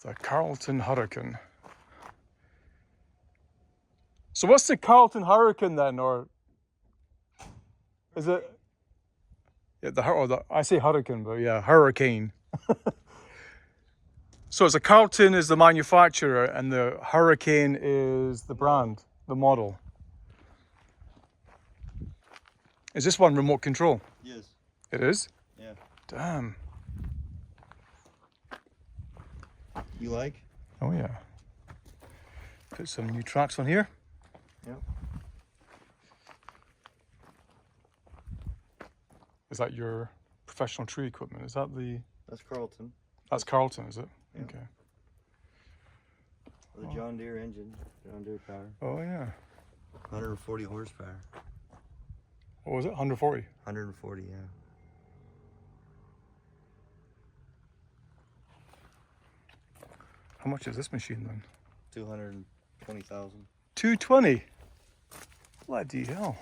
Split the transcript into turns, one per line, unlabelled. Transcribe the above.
The Carlton Hurricane. So what's the Carlton Hurricane then, or is it? Yeah, I say hurricane, but yeah, hurricane. So it's a Carlton is the manufacturer, and the Hurricane is the brand, the model. Is this one remote control?
Yes.
It is?
Yeah.
Damn.
You like?
Oh yeah. Put some new tracks on here.
Yep.
Is that your professional tree equipment? Is that the...
That's Carlton.
That's Carlton, is it?
Yeah.
Okay.
The John Deere engine, John Deere power.
Oh yeah.
140 horsepower.
What was it? 140?
140, yeah.
How much is this machine then?
220,000.
220? Bloody hell.